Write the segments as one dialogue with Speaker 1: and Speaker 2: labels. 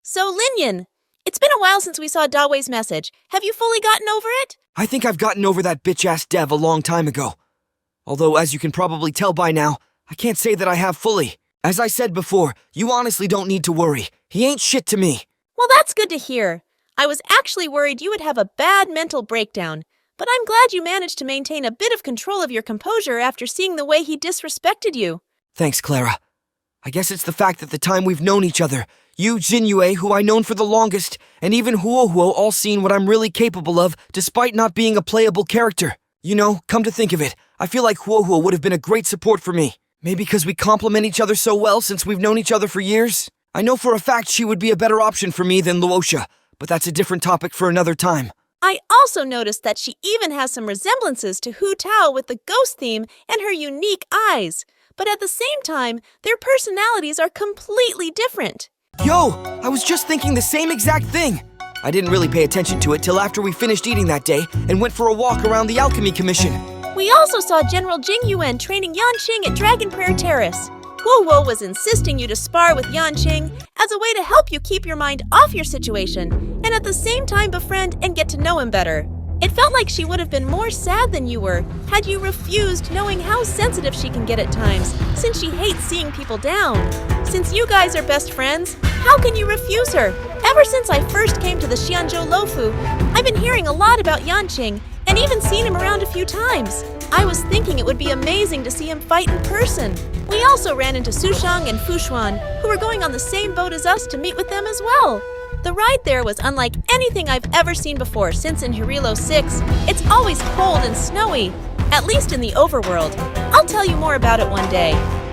Speaker 1: So, Linyin, it's been a while since we saw Dawe's message. Have you fully gotten over it?
Speaker 2: I think I've gotten over that bitch-ass dev a long time ago. Although, as you can probably tell by now, I can't say that I have fully. As I said before, you honestly don't need to worry. He ain't shit to me.
Speaker 1: Well, that's good to hear. I was actually worried you would have a bad mental breakdown, but I'm glad you managed to maintain a bit of control of your composure after seeing the way he disrespected you.
Speaker 2: Thanks, Clara. I guess it's the fact that the time we've known each other, you, Jinyue, who I known for the longest, and even Huohuo all seen what I'm really capable of, despite not being a playable character. You know, come to think of it, I feel like Huohuo would have been a great support for me. Maybe because we complement each other so well since we've known each other for years? I know for a fact she would be a better option for me than Luosha, but that's a different topic for another time.
Speaker 1: I also noticed that she even has some resemblances to Hu Tao with the ghost theme and her unique eyes. But at the same time, their personalities are completely different.
Speaker 2: Yo, I was just thinking the same exact thing. I didn't really pay attention to it till after we finished eating that day and went for a walk around the Alchemy Commission.
Speaker 1: We also saw General Jing Yuan training Yanqing at Dragon Prayer Terrace. Huohuo was insisting you to spar with Yanqing as a way to help you keep your mind off your situation and at the same time befriend and get to know him better. It felt like she would have been more sad than you were had you refused, knowing how sensitive she can get at times, since she hates seeing people down. Since you guys are best friends, how can you refuse her? Ever since I first came to the Xianzhou Lofu, I've been hearing a lot about Yanqing and even seen him around a few times. I was thinking it would be amazing to see him fight in person. We also ran into Sushang and Fushuan, who were going on the same boat as us to meet with them as well. The ride there was unlike anything I've ever seen before since in Hirilo 6. It's always cold and snowy, at least in the overworld. I'll tell you more about it one day.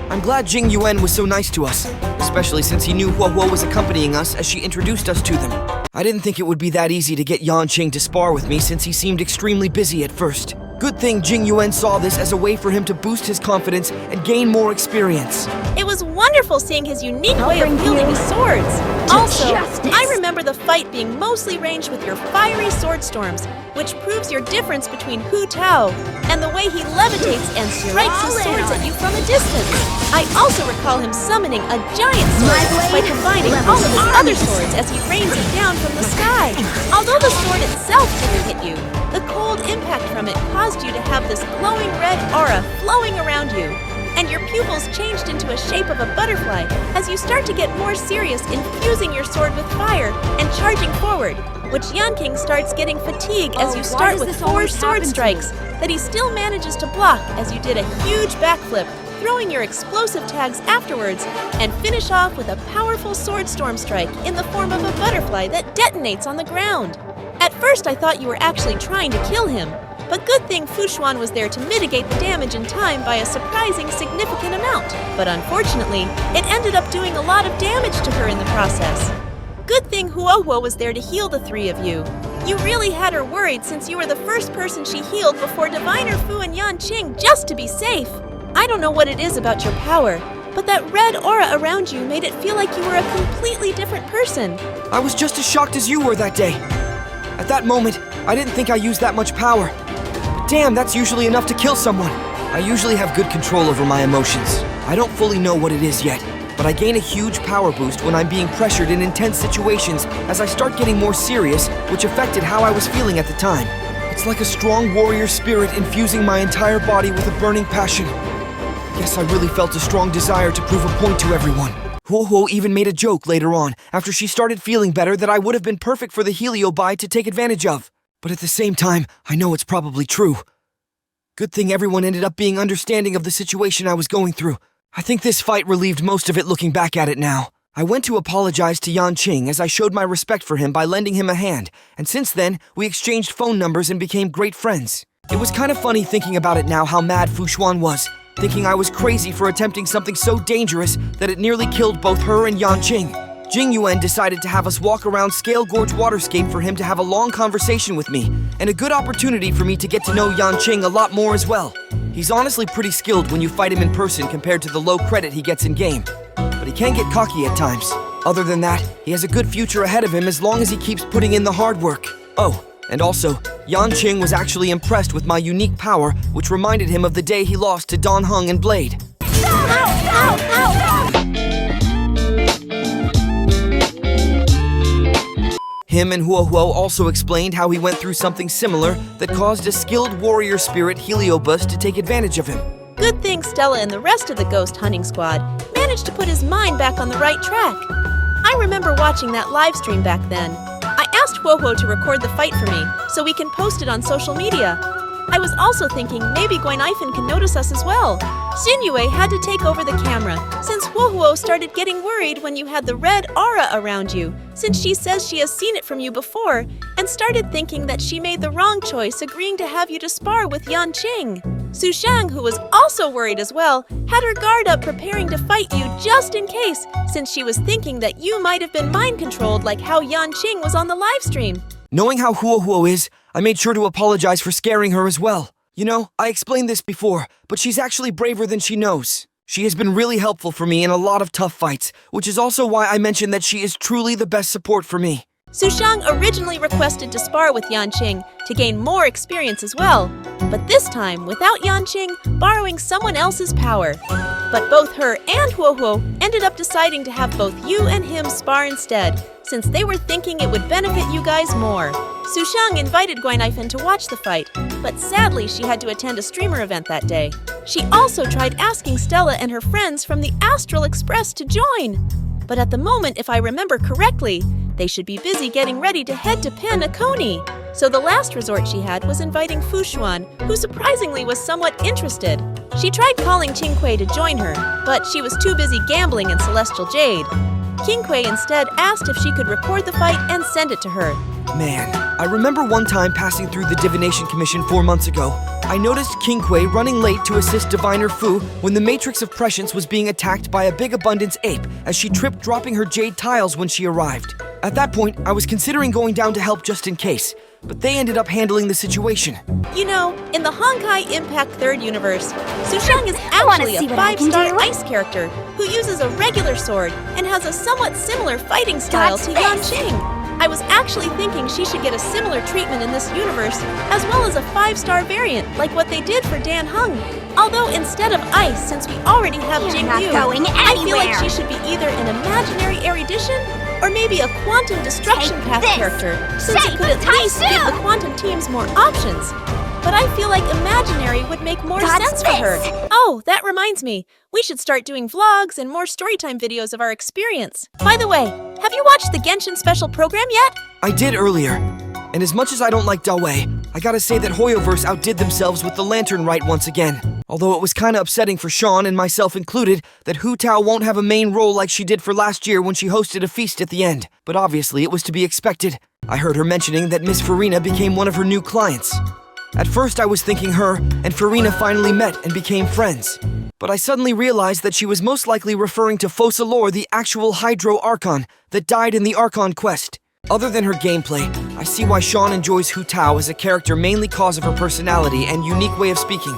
Speaker 2: I'm glad Jing Yuan was so nice to us, especially since he knew Huohuo was accompanying us as she introduced us to them. I didn't think it would be that easy to get Yanqing to spar with me since he seemed extremely busy at first. Good thing Jing Yuan saw this as a way for him to boost his confidence and gain more experience.
Speaker 1: It was wonderful seeing his unique way of wielding his swords. Also, I remember the fight being mostly ranged with your fiery sword storms, which proves your difference between Hu Tao and the way he levitates and strikes his swords at you from a distance. I also recall him summoning a giant sword by combining all of his other swords as he rains it down from the sky. Although the sword itself didn't hit you, the cold impact from it caused you to have this glowing red aura flowing around you, and your pupils changed into a shape of a butterfly as you start to get more serious in fusing your sword with fire and charging forward, which Yanqing starts getting fatigue as you start with 4 sword strikes that he still manages to block as you did a huge backflip, throwing your explosive tags afterwards, and finish off with a powerful sword storm strike in the form of a butterfly that detonates on the ground. At first I thought you were actually trying to kill him, but good thing Fushuan was there to mitigate the damage in time by a surprising significant amount. But unfortunately, it ended up doing a lot of damage to her in the process. Good thing Huohuo was there to heal the 3 of you. You really had her worried since you were the first person she healed before Diviner Fu and Yanqing just to be safe. I don't know what it is about your power, but that red aura around you made it feel like you were a completely different person.
Speaker 2: I was just as shocked as you were that day. At that moment, I didn't think I used that much power. But damn, that's usually enough to kill someone. I usually have good control over my emotions. I don't fully know what it is yet, but I gain a huge power boost when I'm being pressured in intense situations as I start getting more serious, which affected how I was feeling at the time. It's like a strong warrior spirit infusing my entire body with a burning passion. Guess I really felt a strong desire to prove a point to everyone. Huohuo even made a joke later on, after she started feeling better, that I would have been perfect for the Heliobi to take advantage of. But at the same time, I know it's probably true. Good thing everyone ended up being understanding of the situation I was going through. I think this fight relieved most of it looking back at it now. I went to apologize to Yanqing as I showed my respect for him by lending him a hand, and since then, we exchanged phone numbers and became great friends. It was kind of funny thinking about it now how mad Fushuan was, thinking I was crazy for attempting something so dangerous that it nearly killed both her and Yanqing. Jing Yuan decided to have us walk around Scale Gorge Waterscape for him to have a long conversation with me, and a good opportunity for me to get to know Yanqing a lot more as well. He's honestly pretty skilled when you fight him in person compared to the low credit he gets in-game, but he can get cocky at times. Other than that, he has a good future ahead of him as long as he keeps putting in the hard work. Oh, and also, Yanqing was actually impressed with my unique power, which reminded him of the day he lost to Dan Heng and Blade.
Speaker 1: Ow! Ow! Ow!
Speaker 2: Him and Huohuo also explained how he went through something similar that caused a skilled warrior spirit Heliobus to take advantage of him.
Speaker 1: Good thing Stella and the rest of the ghost hunting squad managed to put his mind back on the right track. I remember watching that live stream back then. I asked Huohuo to record the fight for me so we can post it on social media. I was also thinking maybe Guinaifen can notice us as well. Xinyue had to take over the camera since Huohuo started getting worried when you had the red aura around you, since she says she has seen it from you before, and started thinking that she made the wrong choice agreeing to have you to spar with Yanqing. Sushang, who was also worried as well, had her guard up preparing to fight you just in case, since she was thinking that you might have been mind-controlled like how Yanqing was on the live stream.
Speaker 2: Knowing how Huohuo is, I made sure to apologize for scaring her as well. You know, I explained this before, but she's actually braver than she knows. She has been really helpful for me in a lot of tough fights, which is also why I mentioned that she is truly the best support for me.
Speaker 1: Sushang originally requested to spar with Yanqing to gain more experience as well, but this time without Yanqing borrowing someone else's power. But both her and Huohuo ended up deciding to have both you and him spar instead, since they were thinking it would benefit you guys more. Sushang invited Guinaifen to watch the fight, but sadly she had to attend a streamer event that day. She also tried asking Stella and her friends from the Astral Express to join. But at the moment, if I remember correctly, they should be busy getting ready to head to Pen Akoni. So the last resort she had was inviting Fushuan, who surprisingly was somewhat interested. She tried calling Qingque to join her, but she was too busy gambling in Celestial Jade. Qingque instead asked if she could record the fight and send it to her.
Speaker 2: Man, I remember one time passing through the Divination Commission 4 months ago. I noticed Qingque running late to assist Diviner Fu when the Matrix of Prescience was being attacked by a big abundance ape as she tripped dropping her jade tiles when she arrived. At that point, I was considering going down to help just in case, but they ended up handling the situation.
Speaker 1: You know, in the Honkai Impact 3rd universe, Sushang is actually a 5-star ice character who uses a regular sword and has a somewhat similar fighting style to Yanqing. I was actually thinking she should get a similar treatment in this universe, as well as a 5-star variant like what they did for Dan Heng. Although instead of ice, since we already have Jing Yu, I feel like she should be either an imaginary erudition or maybe a quantum destruction path character, since it could at least give the quantum teams more options. But I feel like imaginary would make more sense for her. Oh, that reminds me. We should start doing vlogs and more storytime videos of our experience. By the way, have you watched the Genshin special program yet?
Speaker 2: I did earlier. And as much as I don't like Dawei, I gotta say that Hoyoverse outdid themselves with the Lantern Rite once again. Although it was kinda upsetting for Sean and myself included that Hu Tao won't have a main role like she did for last year when she hosted a feast at the end. But obviously it was to be expected. I heard her mentioning that Miss Farina became one of her new clients. At first I was thinking her and Farina finally met and became friends. But I suddenly realized that she was most likely referring to Focalor, the actual Hydro Archon that died in the Archon quest. Other than her gameplay, I see why Sean enjoys Hu Tao as a character mainly cause of her personality and unique way of speaking.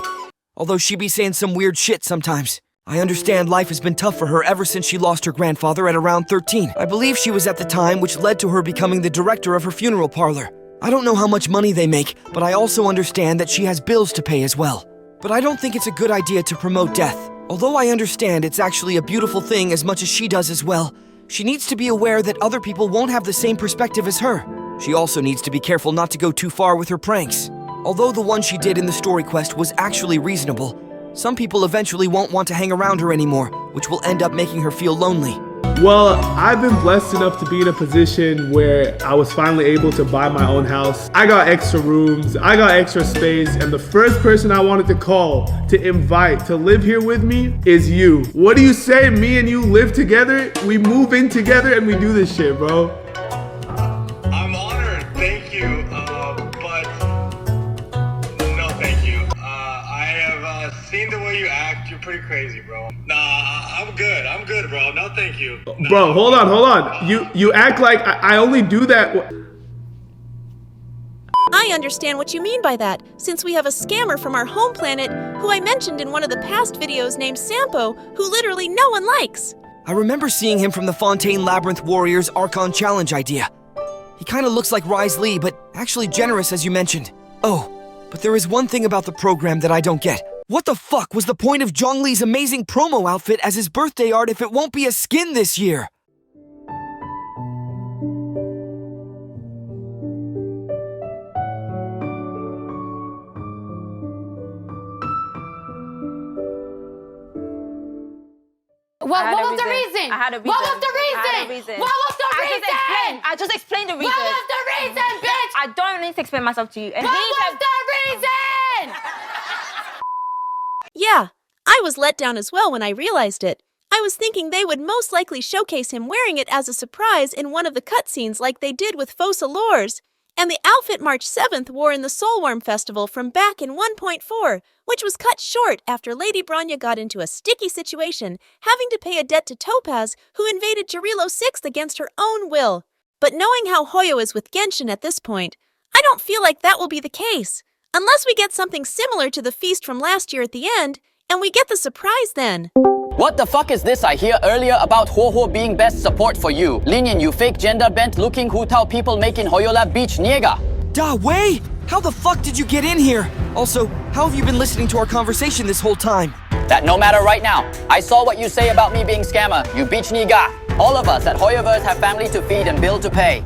Speaker 2: Although she be saying some weird shit sometimes. I understand life has been tough for her ever since she lost her grandfather at around 13. I believe she was at the time which led to her becoming the director of her funeral parlor. I don't know how much money they make, but I also understand that she has bills to pay as well. But I don't think it's a good idea to promote death. Although I understand it's actually a beautiful thing as much as she does as well, she needs to be aware that other people won't have the same perspective as her. She also needs to be careful not to go too far with her pranks. Although the one she did in the story quest was actually reasonable, some people eventually won't want to hang around her anymore, which will end up making her feel lonely.
Speaker 3: Well, I've been blessed enough to be in a position where I was finally able to buy my own house. I got extra rooms, I got extra space, and the first person I wanted to call, to invite, to live here with me is you. What do you say? Me and you live together, we move in together, and we do this shit, bro.
Speaker 4: I'm honored, thank you, but no thank you. I have seen the way you act, you're pretty crazy, bro. Nah, I'm good, bro. No thank you. No.
Speaker 3: Bro, hold on. You act like I only do that.
Speaker 1: I understand what you mean by that, since we have a scammer from our home planet who I mentioned in one of the past videos named Sampo, who literally no one likes.
Speaker 2: I remember seeing him from the Fontaine Labyrinth Warriors Archon Challenge idea. He kinda looks like Rise Lee, but actually generous as you mentioned. Oh, but there is one thing about the program that I don't get. What the fuck was the point of Zhongli's amazing promo outfit as his birthday art if it won't be a skin this year?
Speaker 5: What was the reason?
Speaker 6: I had a reason.
Speaker 5: What was the reason?
Speaker 6: I had a reason.
Speaker 5: What was the reason?
Speaker 6: I just explained the reason.
Speaker 5: What was the reason, bitch?
Speaker 6: I don't need to explain myself to you. And
Speaker 5: What was the reason?
Speaker 1: Yeah, I was let down as well when I realized it. I was thinking they would most likely showcase him wearing it as a surprise in one of the cutscenes like they did with Fosa Lores, and the outfit March 7th wore in the Soulworm Festival from back in 1.4, which was cut short after Lady Bronya got into a sticky situation, having to pay a debt to Topaz, who invaded Jarilo 6th against her own will. But knowing how Hoyo is with Genshin at this point, I don't feel like that will be the case. Unless we get something similar to the feast from last year at the end, and we get the surprise then.
Speaker 7: What the fuck is this I hear earlier about Huohuo being best support for you? Linyin, you fake gender-bent looking Hutao people making Hoyola Beach Niega.
Speaker 2: Da Wei? How the fuck did you get in here? Also, how have you been listening to our conversation this whole time?
Speaker 7: That no matter right now. I saw what you say about me being scammer, you beach niga. All of us at Hoyoverse have family to feed and bill to pay.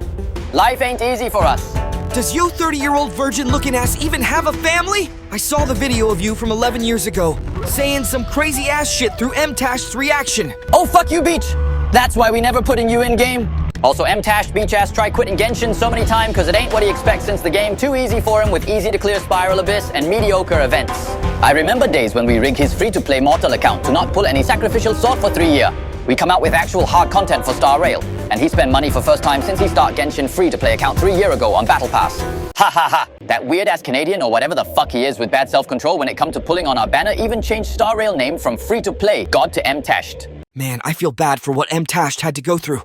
Speaker 7: Life ain't easy for us.
Speaker 2: Does yo 30-year-old virgin-looking ass even have a family? I saw the video of you from 11 years ago, saying some crazy-ass shit through M-Tash's reaction.
Speaker 7: Oh, fuck you, Beach! That's why we never putting you in-game. Also, M-Tash, Beach-ass tried quitting Genshin so many times because it ain't what he expects since the game too easy for him with easy-to-clear Spiral Abyss and mediocre events. I remember days when we rig his free-to-play Mortal account to not pull any sacrificial sword for 3 years. We come out with actual hard content for Star Rail, and he spent money for first time since he start Genshin free-to-play account 3 years ago on Battle Pass. Ha ha ha! That weird-ass Canadian or whatever the fuck he is with bad self-control when it come to pulling on our banner even changed Star Rail name from free-to-play God to M-Tashed.
Speaker 2: Man, I feel bad for what M-Tashed had to go through.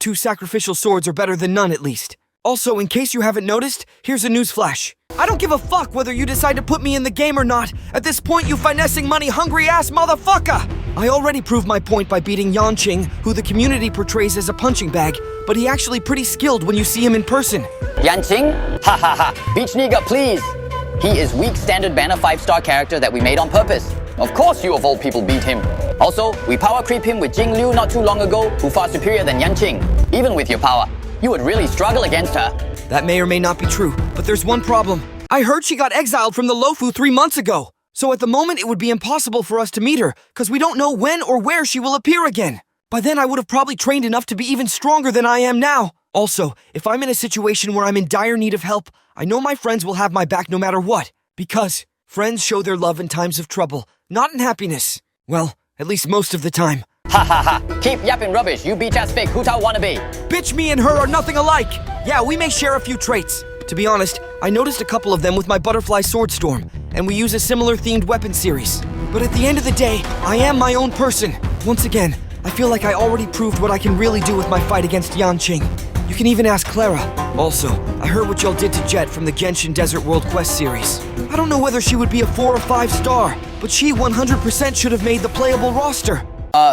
Speaker 2: 2 sacrificial swords are better than none, at least. Also, in case you haven't noticed, here's a newsflash. I don't give a fuck whether you decide to put me in the game or not. At this point, you finessing money-hungry-ass motherfucker! I already proved my point by beating Yanqing, who the community portrays as a punching bag, but he actually pretty skilled when you see him in person.
Speaker 7: Yanqing? Ha ha ha! Beach Niga, please! He is weak standard banner 5-star character that we made on purpose. Of course you of all people beat him. Also, we power creep him with Jing Liu not too long ago, who far superior than Yanqing. Even with your power, you would really struggle against her.
Speaker 2: That may or may not be true, but there's one problem. I heard she got exiled from the Lofu 3 months ago. So at the moment it would be impossible for us to meet her, because we don't know when or where she will appear again. By then I would have probably trained enough to be even stronger than I am now. Also, if I'm in a situation where I'm in dire need of help, I know my friends will have my back no matter what. Because friends show their love in times of trouble, not in happiness. Well, at least most of the time.
Speaker 7: Ha ha ha! Keep yapping rubbish, you beach-ass fake Hutao wannabe!
Speaker 2: Bitch, me and her are nothing alike! Yeah, we may share a few traits. To be honest, I noticed a couple of them with my Butterfly Swordstorm, and we use a similar themed weapon series. But at the end of the day, I am my own person. Once again, I feel like I already proved what I can really do with my fight against Yanqing. You can even ask Clara. Also, I heard what y'all did to Jet from the Genshin Desert World Quest series. I don't know whether she would be a 4 or 5 star, but she 100% should have made the playable roster.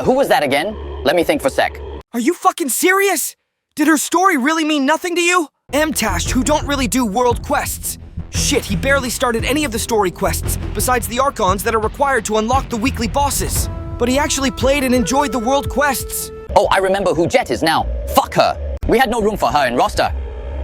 Speaker 7: Who was that again? Let me think for a sec.
Speaker 2: Are you fucking serious? Did her story really mean nothing to you? M-Tashed, who don't really do world quests. Shit, he barely started any of the story quests, besides the Archons that are required to unlock the weekly bosses. But he actually played and enjoyed the world quests.
Speaker 7: Oh, I remember who Jet is now. Fuck her. We had no room for her in roster.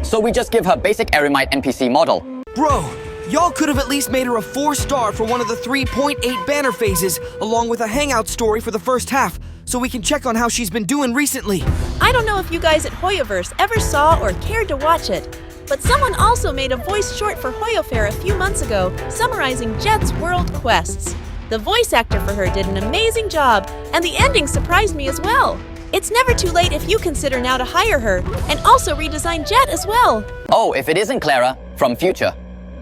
Speaker 7: So we just give her basic Eremite NPC model.
Speaker 2: Bro, y'all could have at least made her a 4 star for one of the 3.8 banner phases, along with a hangout story for the first half, so we can check on how she's been doing recently.
Speaker 1: I don't know if you guys at Hoyoverse ever saw or cared to watch it, but someone also made a voice short for Hoyofair a few months ago, summarizing Jet's world quests. The voice actor for her did an amazing job, and the ending surprised me as well. It's never too late if you consider now to hire her, and also redesign Jet as well.
Speaker 7: Oh, if it isn't Clara, from Future.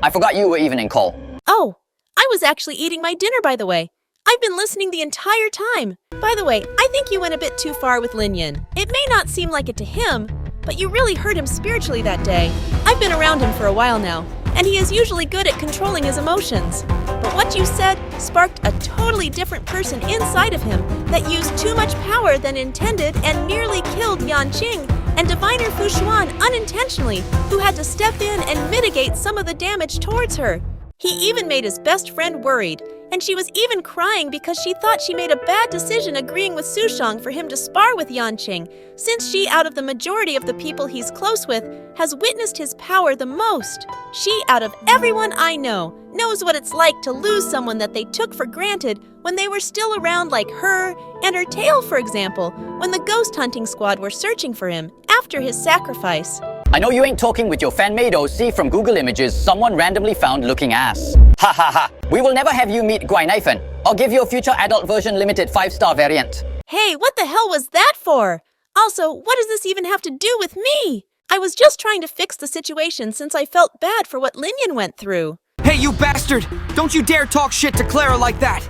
Speaker 7: I forgot you were even in call.
Speaker 1: Oh, I was actually eating my dinner, by the way. I've been listening the entire time. By the way, I think you went a bit too far with Linyin. It may not seem like it to him, but you really hurt him spiritually that day. I've been around him for a while now, and he is usually good at controlling his emotions. But what you said sparked a totally different person inside of him that used too much power than intended and nearly killed Yanqing and Diviner Fushuan unintentionally, who had to step in and mitigate some of the damage towards her. He even made his best friend worried, And she was even crying because she thought she made a bad decision agreeing with Sushang for him to spar with Yanqing, since she, out of the majority of the people he's close with, has witnessed his power the most. She, out of everyone I know, knows what it's like to lose someone that they took for granted when they were still around, like her and her tail, for example, when the ghost hunting squad were searching for him after his sacrifice.
Speaker 7: I know you ain't talking with your fanmade OC from Google Images someone randomly found looking ass. Ha ha ha. We will never have you meet Guai Naifen. I'll give you a future adult version limited 5-star variant.
Speaker 1: Hey, what the hell was that for? Also, what does this even have to do with me? I was just trying to fix the situation since I felt bad for what Linyin went through.
Speaker 2: Hey, you bastard! Don't you dare talk shit to Clara like that!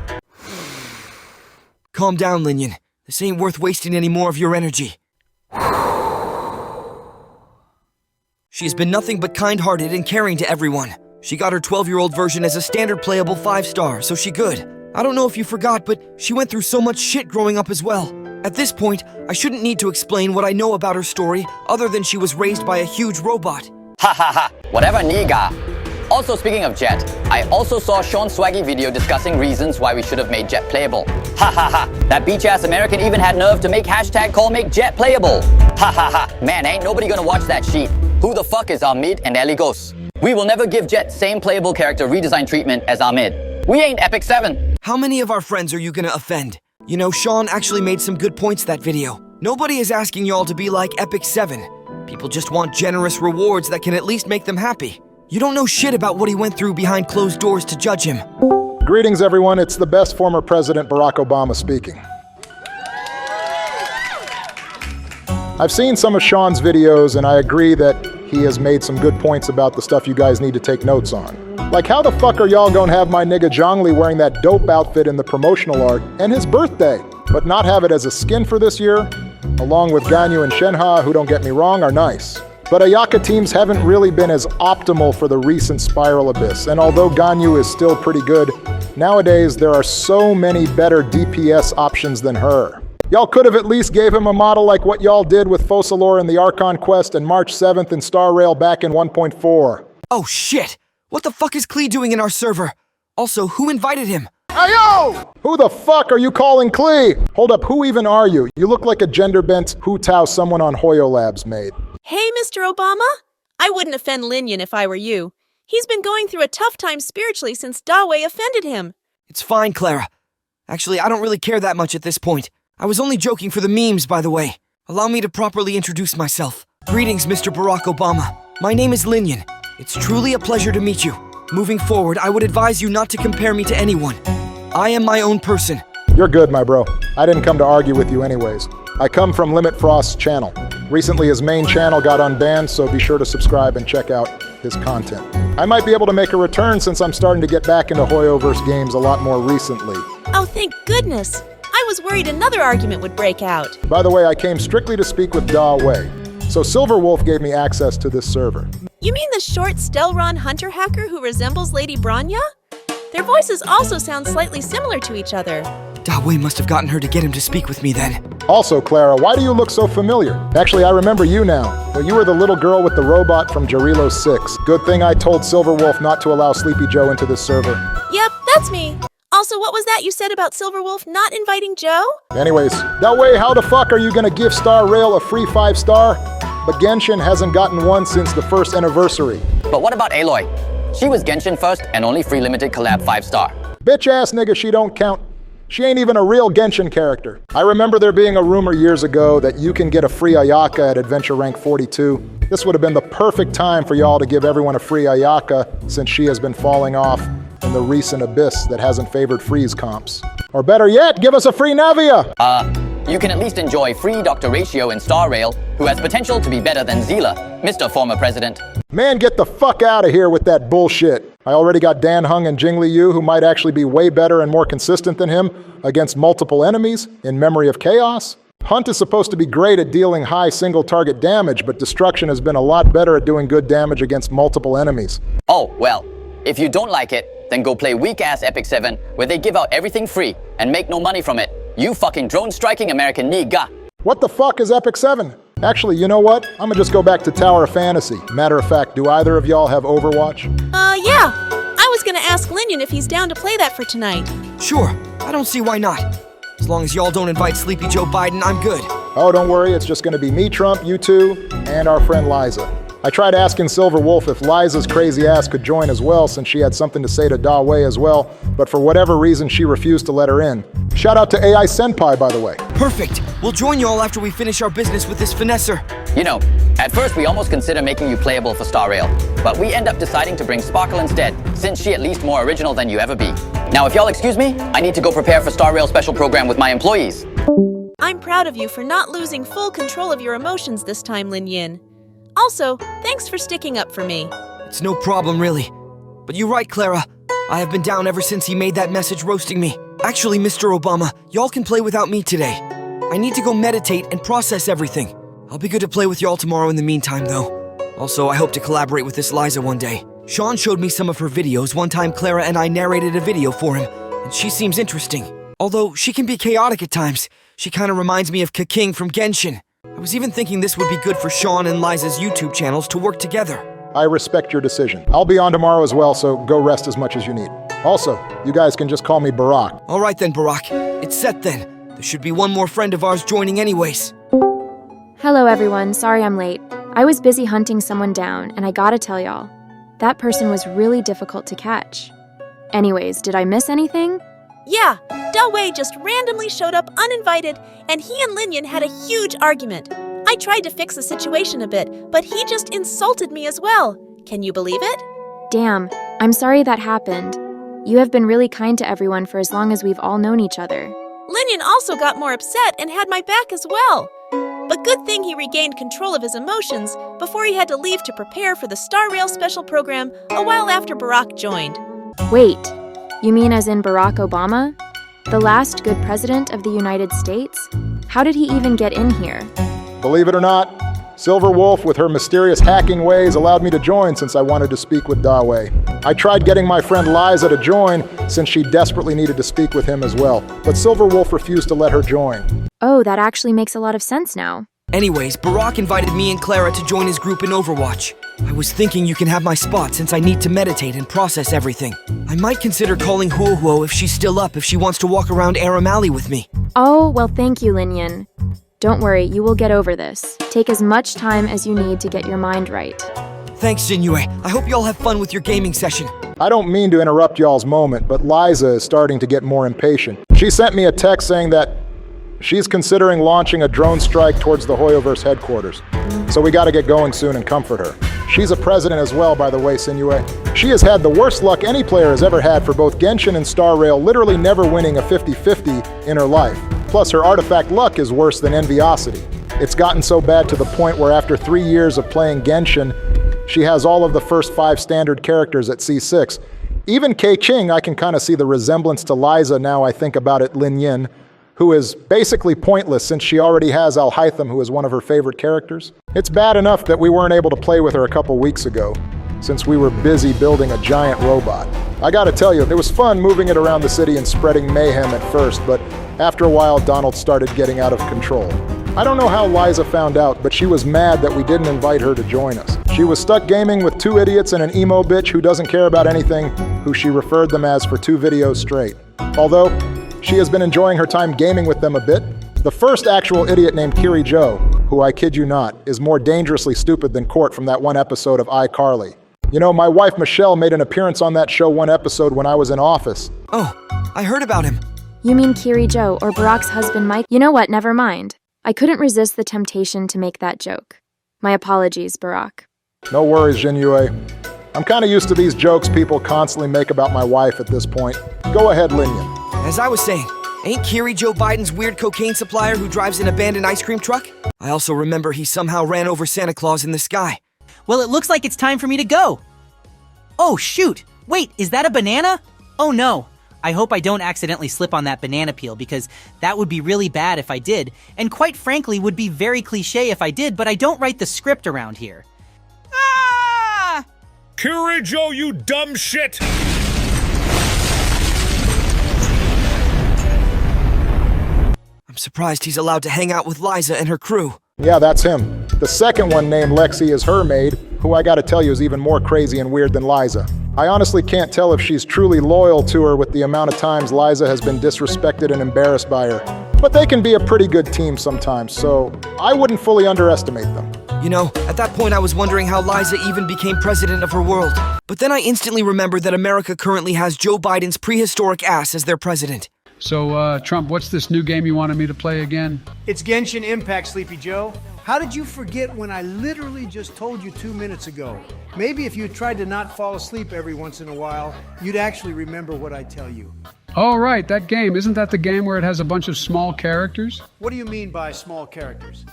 Speaker 2: Calm down, Linyin. This ain't worth wasting any more of your energy. She's been nothing but kind-hearted and caring to everyone. She got her 12-year-old version as a standard playable 5-star, so she good. I don't know if you forgot, but she went through so much shit growing up as well. At this point, I shouldn't need to explain what I know about her story, other than she was raised by a huge robot.
Speaker 7: Ha ha ha. Whatever, Niga. Also, speaking of Jet, I also saw Sean Swaggy video discussing reasons why we should have made Jet playable. Ha ha ha. That beach-ass American even had nerve to make #call-make-Jet playable. Ha ha ha. Man, ain't nobody gonna watch that sheet. Who the fuck is Ahmed and Ellie Ghost? We will never give Jet same playable character redesign treatment as Ahmed. We ain't Epic 7.
Speaker 2: How many of our friends are you gonna offend? You know, Sean actually made some good points that video. Nobody is asking y'all to be like Epic 7. People just want generous rewards that can at least make them happy. You don't know shit about what he went through behind closed doors to judge him.
Speaker 8: Greetings, everyone. It's the best former President Barack Obama speaking. I've seen some of Sean's videos, and I agree that he has made some good points about the stuff you guys need to take notes on. Like, how the fuck are y'all gonna have my nigga Zhongli wearing that dope outfit in the promotional art and his birthday, but not have it as a skin for this year? Along with Ganyu and Shenhe, who, don't get me wrong, are nice. But Ayaka teams haven't really been as optimal for the recent Spiral Abyss, and although Ganyu is still pretty good, nowadays there are so many better DPS options than her. Y'all could have at least gave him a model like what y'all did with Focalor in the Archon Quest and March 7th in Star Rail back in 1.4.
Speaker 2: Oh shit! What the fuck is Klee doing in our server? Also, who invited him?
Speaker 8: Ayo! Who the fuck are you calling Klee? Hold up, who even are you? You look like a gender-bent Hu Tao someone on Hoyo Labs made.
Speaker 1: Hey, Mr. Obama? I wouldn't offend Linyin if I were you. He's been going through a tough time spiritually since Dawei offended him.
Speaker 2: It's fine, Clara. Actually, I don't really care that much at this point. I was only joking for the memes, by the way. Allow me to properly introduce myself. Greetings, Mr. Barack Obama. My name is Linyin. It's truly a pleasure to meet you. Moving forward, I would advise you not to compare me to anyone. I am my own person.
Speaker 8: You're good, my bro. I didn't come to argue with you anyways. I come from Limit Frost's channel. Recently, his main channel got unbanned, so be sure to subscribe and check out his content. I might be able to make a return since I'm starting to get back into Hoyoverse games a lot more recently.
Speaker 1: Oh, thank goodness. I was worried another argument would break out.
Speaker 8: By the way, I came strictly to speak with Da Wei, so Silverwolf gave me access to this server.
Speaker 1: You mean the short Stelron hunter hacker who resembles Lady Branya? Their voices also sound slightly similar to each other.
Speaker 2: Dawei must have gotten her to get him to speak with me then.
Speaker 8: Also, Clara, why do you look so familiar? Actually, I remember you now. Well, you were the little girl with the robot from Jarilo 6. Good thing I told Silverwolf not to allow Sleepy Joe into this server.
Speaker 1: Yep, that's me. Also, what was that you said about Silverwolf not inviting Joe?
Speaker 8: Anyways, that way, how the fuck are you gonna give Star Rail a free 5-star? But Genshin hasn't gotten one since the first anniversary.
Speaker 7: But what about Aloy? She was Genshin first and only free limited collab 5-star.
Speaker 8: Bitch ass nigga, she don't count. She ain't even a real Genshin character. I remember there being a rumor years ago that you can get a free Ayaka at Adventure Rank 42. This would have been the perfect time for y'all to give everyone a free Ayaka since she has been falling off in the recent Abyss that hasn't favored freeze comps. Or better yet, give us a free Navia!
Speaker 7: You can at least enjoy free Dr. Ratio in Star Rail, who has potential to be better than Zila, Mr. Former President.
Speaker 8: Man, get the fuck out of here with that bullshit. I already got Dan Hung and Jingli Yu, who might actually be way better and more consistent than him against multiple enemies in Memory of Chaos. Hunt is supposed to be great at dealing high single target damage, but Destruction has been a lot better at doing good damage against multiple enemies.
Speaker 7: Oh, well, if you don't like it, then go play weak-ass Epic 7, where they give out everything free and make no money from it. You fucking drone-striking American nigga.
Speaker 8: What the fuck is Epic 7? Actually, you know what? I'm gonna just go back to Tower of Fantasy. Matter of fact, do either of y'all have Overwatch?
Speaker 1: Yeah. I was gonna ask Linyin if he's down to play that for tonight.
Speaker 2: Sure, I don't see why not. As long as y'all don't invite Sleepy Joe Biden, I'm good.
Speaker 8: Oh, don't worry, it's just gonna be me, Trump, you two, and our friend Liza. I tried asking Silver Wolf if Liza's crazy ass could join as well, since she had something to say to Da Wei as well, but for whatever reason she refused to let her in. Shout out to AI Senpai, by the way.
Speaker 2: Perfect. We'll join y'all after we finish our business with this finesser.
Speaker 7: You know, at first we almost consider making you playable for Star Rail, but we end up deciding to bring Sparkle instead, since she at least more original than you ever be. Now if y'all excuse me, I need to go prepare for Star Rail special program with my employees.
Speaker 1: I'm proud of you for not losing full control of your emotions this time, Linyin. Also, thanks for sticking up for me.
Speaker 2: It's no problem, really. But you're right, Clara. I have been down ever since he made that message roasting me. Actually, Mr. Obama, y'all can play without me today. I need to go meditate and process everything. I'll be good to play with y'all tomorrow in the meantime, though. Also, I hope to collaborate with this Liza one day. Sean showed me some of her videos. One time, Clara and I narrated a video for him, and she seems interesting. Although, she can be chaotic at times. She kind of reminds me of King from Genshin. I was even thinking this would be good for Sean and Liza's YouTube channels to work together.
Speaker 8: I respect your decision. I'll be on tomorrow as well, so go rest as much as you need. Also, you guys can just call me Barack.
Speaker 2: All right then, Barack. It's set then. There should be one more friend of ours joining anyways.
Speaker 9: Hello everyone, sorry I'm late. I was busy hunting someone down, and I gotta tell y'all, that person was really difficult to catch. Anyways, did I miss anything?
Speaker 1: Yeah, Da Wei just randomly showed up uninvited, and he and Linyin had a huge argument. I tried to fix the situation a bit, but he just insulted me as well. Can you believe it?
Speaker 9: Damn, I'm sorry that happened. You have been really kind to everyone for as long as we've all known each other.
Speaker 1: Linyin also got more upset and had my back as well. But good thing he regained control of his emotions before he had to leave to prepare for the Star Rail special program a while after Barack joined.
Speaker 9: Wait, you mean as in Barack Obama? The last good president of the United States? How did he even get in here?
Speaker 8: Believe it or not, Silver Wolf, with her mysterious hacking ways, allowed me to join since I wanted to speak with Da Wei. I tried getting my friend Liza to join since she desperately needed to speak with him as well, but Silver Wolf refused to let her join.
Speaker 9: Oh, that actually makes a lot of sense now.
Speaker 2: Anyways, Barack invited me and Clara to join his group in Overwatch. I was thinking you can have my spot since I need to meditate and process everything. I might consider calling Huo if she's still up if she wants to walk around Aram Alley with me.
Speaker 9: Oh, well thank you, Linyin. Don't worry, you will get over this. Take as much time as you need to get your mind right.
Speaker 2: Thanks, Jinyue. I hope y'all have fun with your gaming session.
Speaker 8: I don't mean to interrupt y'all's moment, but Liza is starting to get more impatient. She sent me a text saying that she's considering launching a drone strike towards the Hoyoverse headquarters. So we gotta get going soon and comfort her. She's a president as well, by the way, Sinuhe. She has had the worst luck any player has ever had for both Genshin and Star Rail, literally never winning a 50-50 in her life. Plus, her artifact luck is worse than Enviosity. It's gotten so bad to the point where after 3 years of playing Genshin, she has all of the first 5 standard characters at C6. Even Qing, I can kind of see the resemblance to Liza now I think about it, Linyin, who is basically pointless since she already has Al-Hytham, who is one of her favorite characters. It's bad enough that we weren't able to play with her a couple weeks ago, since we were busy building a giant robot. I gotta tell you, it was fun moving it around the city and spreading mayhem at first, but after a while, Donald started getting out of control. I don't know how Liza found out, but she was mad that we didn't invite her to join us. She was stuck gaming with 2 idiots and an emo bitch who doesn't care about anything, who she referred them as for 2 videos straight. Although, she has been enjoying her time gaming with them a bit. The first actual idiot named Kiri Joe, who I kid you not, is more dangerously stupid than Court from that one episode of iCarly. You know, my wife Michelle made an appearance on that show one episode when I was in office.
Speaker 2: Oh, I heard about him.
Speaker 9: You mean Kiri Joe or Barack's husband Mike? You know what, never mind. I couldn't resist the temptation to make that joke. My apologies, Barack.
Speaker 8: No worries, Jinyue. I'm kind of used to these jokes people constantly make about my wife at this point. Go ahead, Linyin.
Speaker 2: As I was saying, ain't Kiri Joe Biden's weird cocaine supplier who drives an abandoned ice cream truck? I also remember he somehow ran over Santa Claus in the sky.
Speaker 10: Well, it looks like it's time for me to go. Oh, shoot. Wait, is that a banana? Oh, no. I hope I don't accidentally slip on that banana peel because that would be really bad if I did, and quite frankly would be very cliche if I did, but I don't write the script around here. Ah!
Speaker 11: Kiri Joe, you dumb shit!
Speaker 2: I'm surprised he's allowed to hang out with Liza and her crew.
Speaker 8: Yeah, that's him. The second one named Lexi is her maid, who I gotta tell you is even more crazy and weird than Liza. I honestly can't tell if she's truly loyal to her with the amount of times Liza has been disrespected and embarrassed by her. But they can be a pretty good team sometimes, so I wouldn't fully underestimate them.
Speaker 2: You know, at that point I was wondering how Liza even became president of her world. But then I instantly remembered that America currently has Joe Biden's prehistoric ass as their president.
Speaker 12: So, Trump, what's this new game you wanted me to play again?
Speaker 13: It's Genshin Impact, Sleepy Joe. How did you forget when I literally just told you 2 minutes ago? Maybe if you tried to not fall asleep every once in a while, you'd actually remember what I tell you.
Speaker 12: Oh, right, that game. Isn't that the game where it has a bunch of small characters?
Speaker 13: What do you mean by small characters?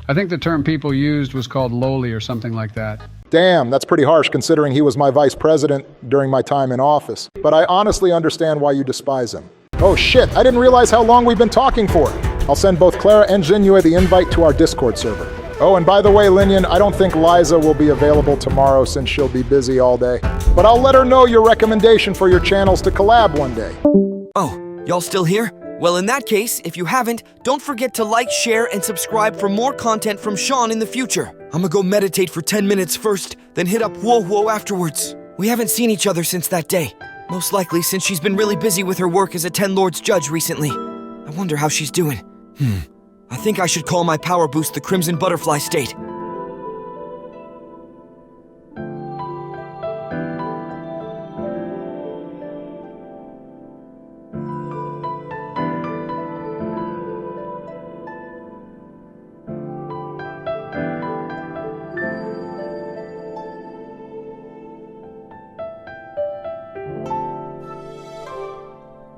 Speaker 12: I think the term people used was called lowly or something like that.
Speaker 8: Damn, that's pretty harsh considering he was my vice president during my time in office. But I honestly understand why you despise him. Oh shit, I didn't realize how long we've been talking for. I'll send both Clara and Jinyue the invite to our Discord server. Oh, and by the way, Linyin, I don't think Liza will be available tomorrow since she'll be busy all day. But I'll let her know your recommendation for your channels to collab one day.
Speaker 2: Oh, y'all still here? Well, in that case, if you haven't, don't forget to like, share, and subscribe for more content from Sean in the future. I'ma go meditate for 10 minutes first, then hit up Whoa afterwards. We haven't seen each other since that day. Most likely since she's been really busy with her work as a 10 Lords judge recently. I wonder how she's doing. I think I should call my power boost the Crimson Butterfly State.